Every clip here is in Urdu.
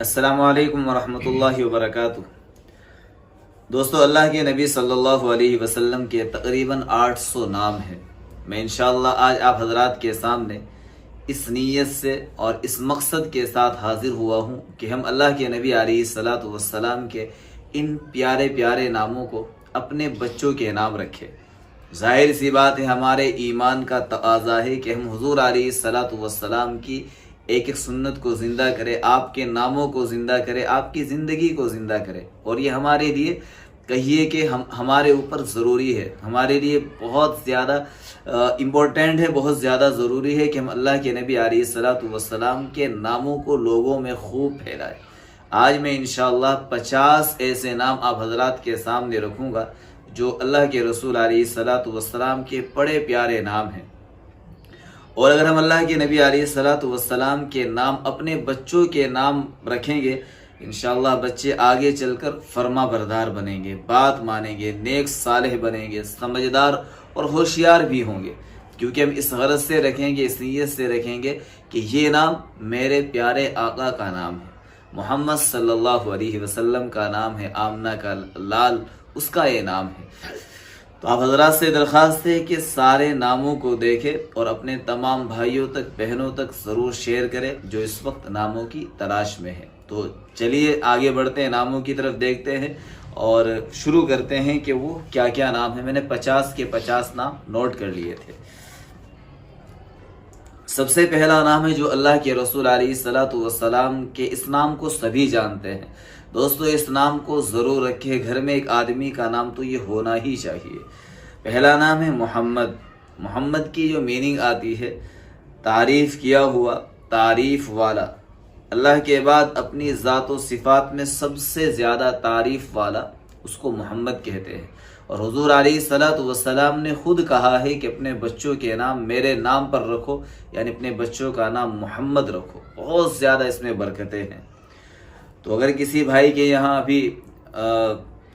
السلام علیکم ورحمۃ اللہ وبرکاتہ۔ دوستو، اللہ کے نبی صلی اللہ علیہ وسلم کے تقریباً 800 نام ہیں۔ میں انشاءاللہ آج آپ حضرات کے سامنے اس نیت سے اور اس مقصد کے ساتھ حاضر ہوا ہوں کہ ہم اللہ کے نبی علیہ الصلاۃ والسلام کے ان پیارے پیارے ناموں کو اپنے بچوں کے نام رکھیں۔ ظاہر سی بات ہے، ہمارے ایمان کا تقاضا ہے کہ ہم حضور علیہ الصلاۃ والسلام کی ایک ایک سنت کو زندہ کرے، آپ کے ناموں کو زندہ کرے، آپ کی زندگی کو زندہ کرے، اور یہ ہمارے لیے کہیے کہ ہمارے اوپر ضروری ہے، ہمارے لیے بہت زیادہ امپورٹنٹ ہے، بہت زیادہ ضروری ہے کہ ہم اللہ کے نبی علیہ الصلاۃ والسلام کے ناموں کو لوگوں میں خوب پھیلائیں۔ آج میں انشاءاللہ 50 ایسے نام آپ حضرات کے سامنے رکھوں گا جو اللہ کے رسول علیہ الصلاۃ والسلام کے بڑے پیارے نام ہیں، اور اگر ہم اللہ کے نبی علیہ الصلاۃ والسلام کے نام اپنے بچوں کے نام رکھیں گے، انشاءاللہ بچے آگے چل کر فرما بردار بنیں گے، بات مانیں گے، نیک صالح بنیں گے، سمجھدار اور ہوشیار بھی ہوں گے، کیونکہ ہم اس غرض سے رکھیں گے، اس نیت سے رکھیں گے کہ یہ نام میرے پیارے آقا کا نام ہے، محمد صلی اللہ علیہ وسلم کا نام ہے، آمنہ کا لال اس کا یہ نام ہے۔ تو آپ حضرات سے درخواست ہے کہ سارے ناموں کو دیکھیں اور اپنے تمام بھائیوں تک، بہنوں تک ضرور شیئر کریں جو اس وقت ناموں کی تلاش میں ہیں۔ تو چلیے آگے بڑھتے ہیں، ناموں کی طرف دیکھتے ہیں اور شروع کرتے ہیں کہ وہ کیا کیا نام ہیں۔ میں نے 50 کے 50 نام نوٹ کر لیے تھے۔ سب سے پہلا نام ہے جو اللہ کے رسول علیہ الصلاۃ والسلام کے، اس نام کو سبھی جانتے ہیں۔ دوستو، اس نام کو ضرور رکھے، گھر میں ایک آدمی کا نام تو یہ ہونا ہی چاہیے۔ پہلا نام ہے محمد۔ محمد کی جو میننگ آتی ہے، تعریف کیا ہوا، تعریف والا۔ اللہ کے بعد اپنی ذات و صفات میں سب سے زیادہ تعریف والا اس کو محمد کہتے ہیں، اور حضور علیہ الصلاۃ والسلام نے خود کہا ہے کہ اپنے بچوں کے نام میرے نام پر رکھو، یعنی اپنے بچوں کا نام محمد رکھو، بہت زیادہ اس میں برکتیں ہیں۔ تو اگر کسی بھائی کے یہاں ابھی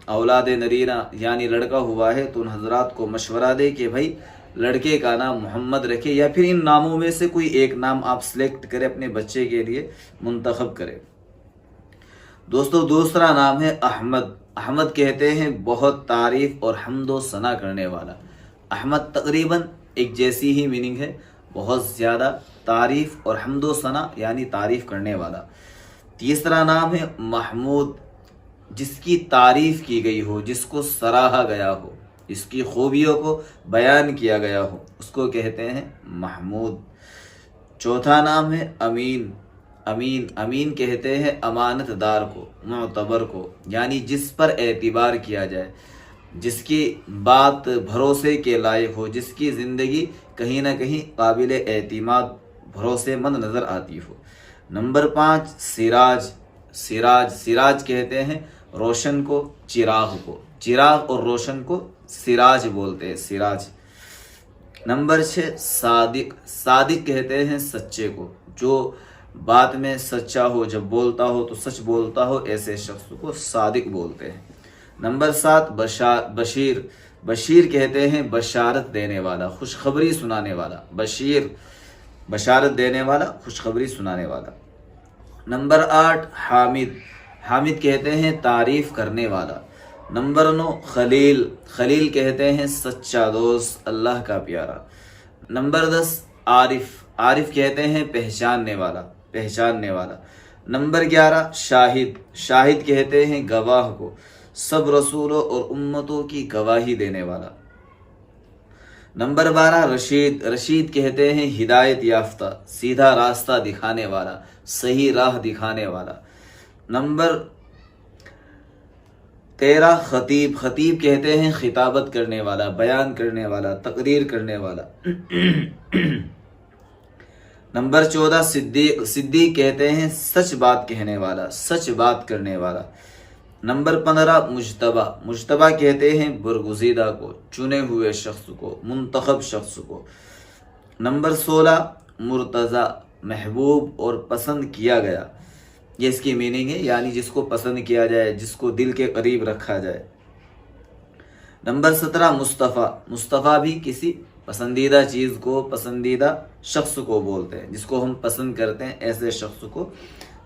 اولاد نرینہ یعنی لڑکا ہوا ہے تو ان حضرات کو مشورہ دے کہ بھائی لڑکے کا نام محمد رکھے، یا پھر ان ناموں میں سے کوئی ایک نام آپ سلیکٹ کرے، اپنے بچے کے لیے منتخب کرے۔ دوستو، دوسرا نام ہے احمد۔ احمد کہتے ہیں بہت تعریف اور حمد و ثنا کرنے والا۔ احمد تقریباً ایک جیسی ہی میننگ ہے، بہت زیادہ تعریف اور حمد و ثنا یعنی تعریف کرنے والا۔ تیسرا نام ہے محمود، جس کی تعریف کی گئی ہو، جس کو سراہا گیا ہو، جس کی خوبیوں کو بیان کیا گیا ہو، اس کو کہتے ہیں محمود۔ چوتھا نام ہے امین۔ امین، امین کہتے ہیں امانت دار کو، معتبر کو، یعنی جس پر اعتبار کیا جائے، جس کی بات بھروسے کے لائق ہو، جس کی زندگی کہیں نہ کہیں قابل اعتماد، بھروسے مند نظر آتی ہو۔ نمبر 5 سراج۔ سراج، سراج کہتے ہیں روشن کو، چراغ کو، چراغ اور روشن کو سراج بولتے ہیں، سراج۔ نمبر 6 صادق۔ صادق کہتے ہیں سچے کو، جو بات میں سچا ہو، جب بولتا ہو تو سچ بولتا ہو، ایسے شخص کو صادق بولتے ہیں۔ نمبر 7 بشیر۔ بشیر کہتے ہیں بشارت دینے والا، خوشخبری سنانے والا، بشیر، بشارت دینے والا، خوشخبری سنانے والا۔ نمبر 8 حامد۔ حامد کہتے ہیں تعریف کرنے والا۔ نمبر 9 خلیل۔ خلیل کہتے ہیں سچا دوست، اللہ کا پیارا۔ نمبر 10 عارف۔ عارف کہتے ہیں پہچاننے والا، پہچاننے والا۔ نمبر 11 شاہد۔ شاہد کہتے ہیں گواہ کو، سب رسولوں اور امتوں کی گواہی دینے والا۔ نمبر 12 رشید۔ رشید کہتے ہیں ہدایت یافتہ، سیدھا راستہ دکھانے والا، صحیح راہ دکھانے والا۔ نمبر 13 خطیب۔ خطیب کہتے ہیں خطابت کرنے والا، بیان کرنے والا، تقریر کرنے والا۔ نمبر 14 صدیق۔ صدیق کہتے ہیں سچ بات کہنے والا، سچ بات کرنے والا۔ نمبر 15 مجتبی۔ مجتبی کہتے ہیں برگزیدہ کو، چنے ہوئے شخص کو، منتخب شخص کو۔ نمبر 16 مرتضی۔ محبوب اور پسند کیا گیا، یہ اس کی میننگ ہے، یعنی جس کو پسند کیا جائے، جس کو دل کے قریب رکھا جائے۔ نمبر 17 مصطفیٰ۔ مصطفیٰ بھی کسی پسندیدہ چیز کو، پسندیدہ شخص کو بولتے ہیں، جس کو ہم پسند کرتے ہیں، ایسے شخص کو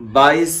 22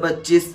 25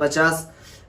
50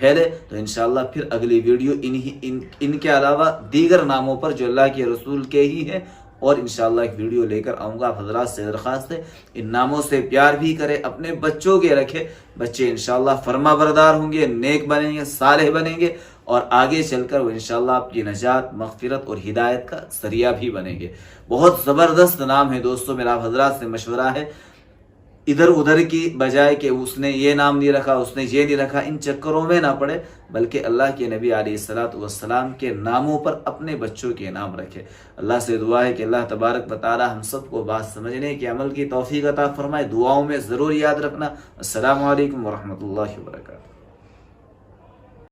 پھیلے تو انشاءاللہ پھر اگلی ویڈیو ان کے علاوہ دیگر ناموں پر جو اللہ کے رسول کے ہی ہیں اور انشاءاللہ ایک ویڈیو لے کر آؤں گا. آپ حضرات سے درخواست ہے ان ناموں سے پیار بھی کرے، اپنے بچوں کے رکھے. بچے انشاءاللہ فرما بردار ہوں گے، نیک بنیں گے، صالح بنیں گے اور آگے چل کر وہ انشاءاللہ آپ کی نجات، مغفرت اور ہدایت کا ذریعہ بھی بنیں گے. بہت زبردست نام ہے دوستو. میرا آپ حضرات سے مشورہ ہے ادھر ادھر کی بجائے کہ اس نے یہ نام نہیں رکھا، اس نے یہ نہیں رکھا، ان چکروں میں نہ پڑے، بلکہ اللہ کے نبی علیہ السلام کے ناموں پر اپنے بچوں کے نام رکھے. اللہ سے دعا ہے کہ اللہ تبارک و تعالی ہم سب کو بات سمجھنے کے عمل کی توفیق عطا فرمائے. دعاؤں میں ضرور یاد رکھنا. السلام علیکم ورحمۃ اللہ وبرکاتہ.